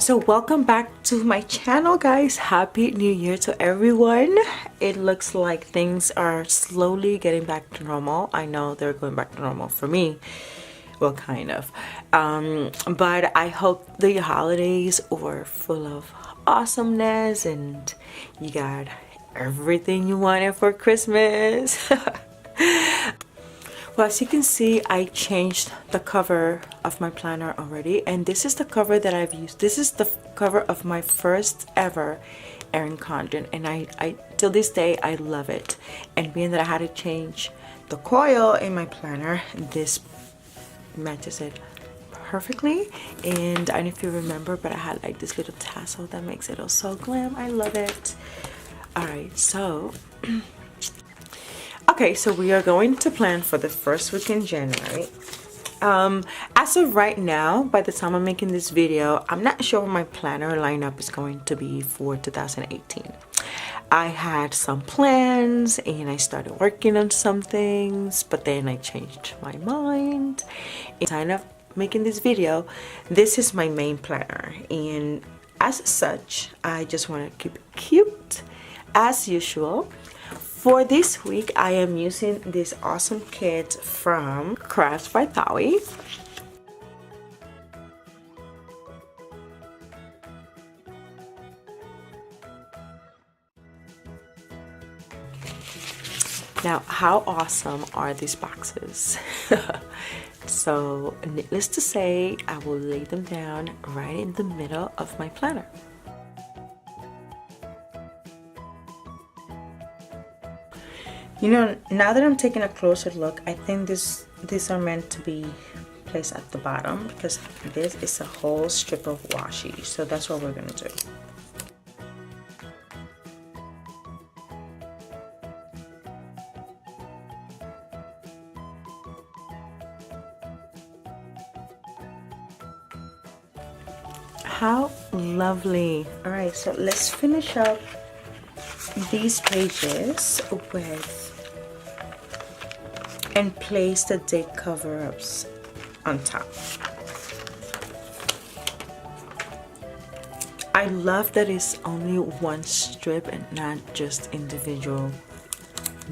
So welcome back to my channel, guys. Happy New Year to everyone. It looks like things are slowly getting back to normal. I know they're going back to normal for me. Well, kind of. But I hope the holidays were full of awesomeness and you got everything you wanted for Christmas. Well, as you can see, I changed the cover of my planner already, and this is the cover that I've used. This is the cover of my first ever Erin Condon, and I till this day I love it. And being that I had to change the coil in my planner, this matches it perfectly. And I don't know if you remember, but I had like this little tassel that makes it all so glam. I love it. All right, so okay, so we are going to plan for the first week in January. As of right now, by the time I'm making this video, I'm not sure what my planner lineup is going to be for 2018. I had some plans and I started working on some things, but then I changed my mind. In time of making this video, this is my main planner, and as such, I just want to keep it cute as usual. For this week, I am using this awesome kit from Craftsbythaowie. Now, how awesome are these boxes? So, needless to say, I will lay them down right in the middle of my planner. You know, now that I'm taking a closer look, I think these are meant to be placed at the bottom because this is a whole strip of washi. So that's what we're gonna do. How lovely. All right, so let's finish up these pages with and place the date cover-ups on top. I love that it's only one strip and not just individual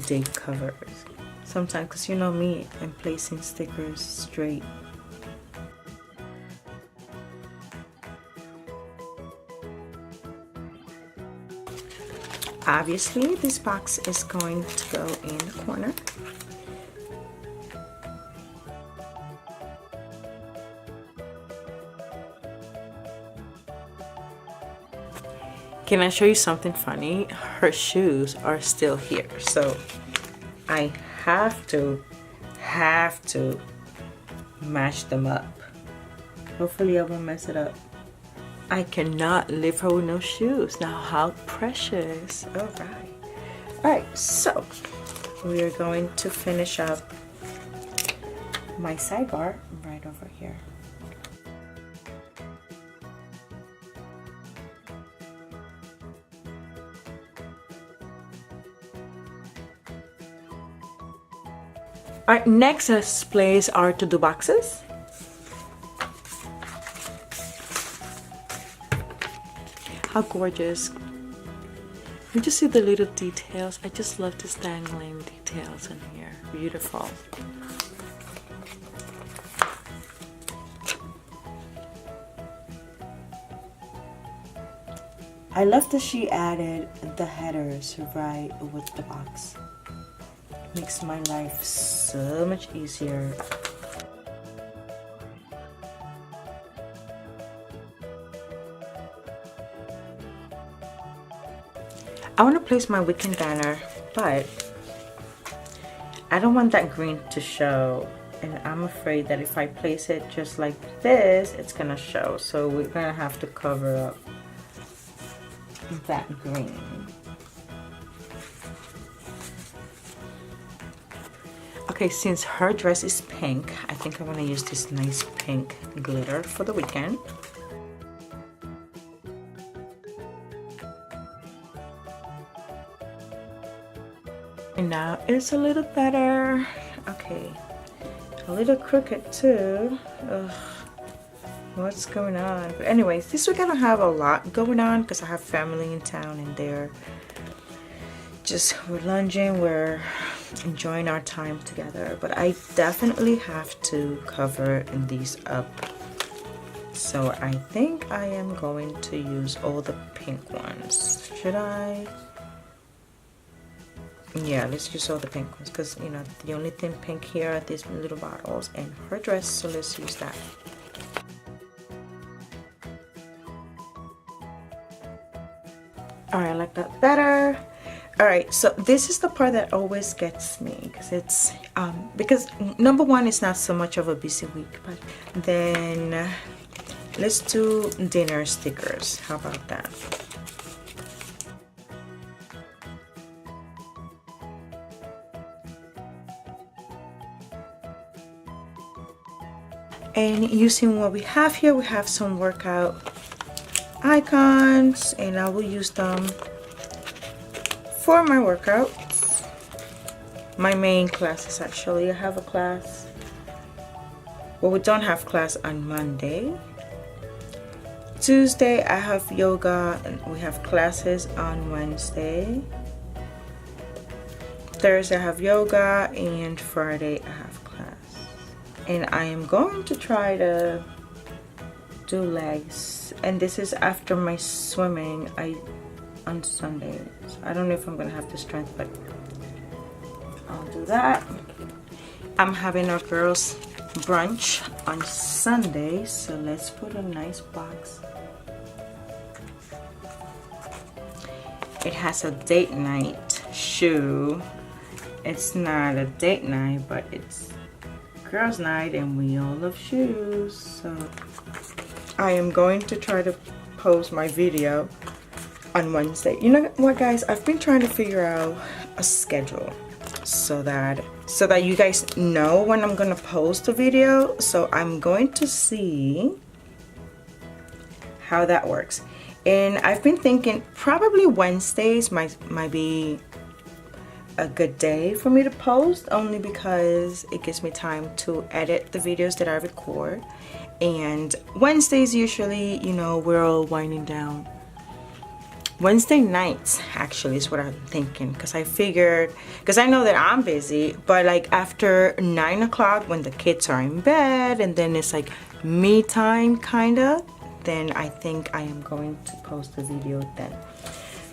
date covers. Sometimes, because you know me, I'm placing stickers straight. Obviously, this box is going to go in the corner. Can I show you something funny? Her shoes are still here, so I have to match them up. Hopefully I won't mess it up. I cannot leave her with no shoes. Now, how precious. All right, so we are going to finish up my sidebar right over here. All right, next let's place our to-do boxes. How gorgeous. You just see the little details. I just love these dangling details in here. Beautiful. I love that she added the headers right with the box. Makes my life so much easier. I want to place my weekend banner, but I don't want that green to show, and I'm afraid that if I place it just like this, it's gonna show. So we're gonna have to cover up that green. Okay, since her dress is pink, I think I'm gonna use this nice pink glitter for the weekend. And now it's a little better. Okay, a little crooked too. Ugh. what's going on. But anyways, this week I don't have a lot going on because I have family in town and we're lunging, we're enjoying our time together. But I definitely have to cover these up. So I think I am going to use all the pink ones. Should I? Yeah, let's use all the pink ones because, you know, the only thing pink here are these little bottles and her dress, so let's use that. Alright, I like that better. Alright, so this is the part that always gets me because it's because number one, it's not so much of a busy week, but then let's do dinner stickers. How about that? And using what we have here, we have some workout icons and I will use them for my workouts. My main classes, actually. I have a class, well, we don't have class on Monday. Tuesday I have yoga and we have classes on Wednesday. Thursday I have yoga and Friday I have class. And I am going to try to do legs, and this is after my swimming on Sunday. So I don't know if I'm gonna have the strength, but I'll do that. I'm having our girls brunch on Sunday, so let's put a nice box. It has a date night shoe. It's not a date night, but it's girls night and we all love shoes. So I am going to try to post my video on Wednesday. You know what, guys, I've been trying to figure out a schedule so that you guys know when I'm gonna post a video. So I'm going to see how that works. And I've been thinking probably Wednesdays might be a good day for me to post, only because it gives me time to edit the videos that I record. And Wednesdays usually, you know, we're all winding down. Wednesday nights actually is what I'm thinking, because I figured, because I know that I'm busy, but like after 9 o'clock when the kids are in bed and then it's like me time kinda, then I think I am going to post a video then.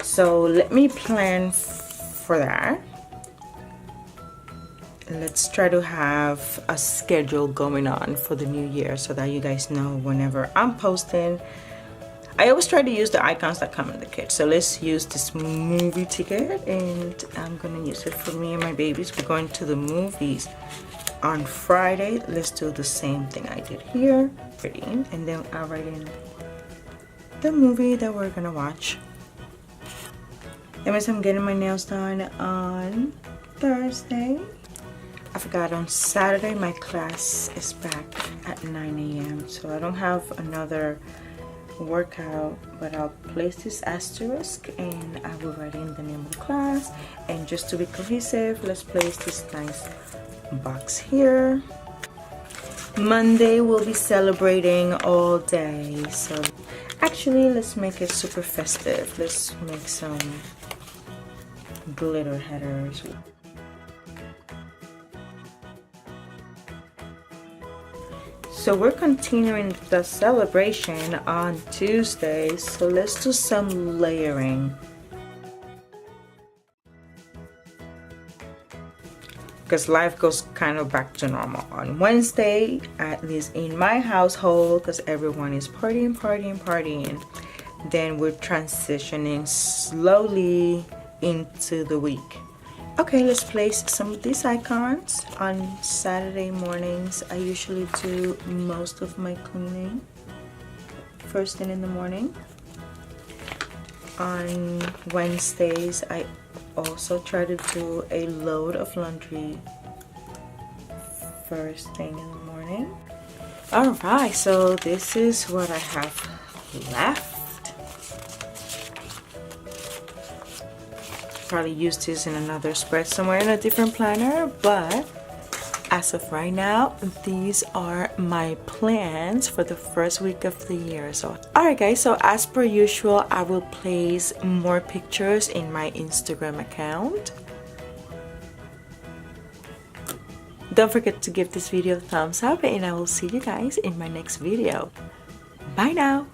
So let me plan for that. Let's try to have a schedule going on for the new year so that you guys know whenever I'm posting. I always try to use the icons that come in the kit. So let's use this movie ticket and I'm gonna use it for me and my babies. We're going to the movies on Friday. Let's do the same thing I did here. And then I'll write in the movie that we're gonna watch. That means I'm getting my nails done on Thursday. I forgot, on Saturday my class is back at 9 a.m. so I don't have another workout, but I'll place this asterisk and I will write in the name of the class. And just to be cohesive, let's place this nice box here. Monday we'll be celebrating all day, so actually let's make it super festive. Let's make some glitter headers. So we're continuing the celebration on Tuesday, so let's do some layering. Because life goes kind of back to normal on Wednesday, at least in my household, because everyone is partying. Then we're transitioning slowly into the week. Okay, let's place some of these icons. On Saturday mornings, I usually do most of my cleaning first thing in the morning. On Wednesdays, I also try to do a load of laundry first thing in the morning. Alright, so this is what I have left. Probably use this in another spread somewhere in a different planner, but as of right now, these are my plans for the first week of the year. So alright guys, so as per usual, I will place more pictures in my Instagram account. Don't forget to give this video a thumbs up, and I will see you guys in my next video. Bye now.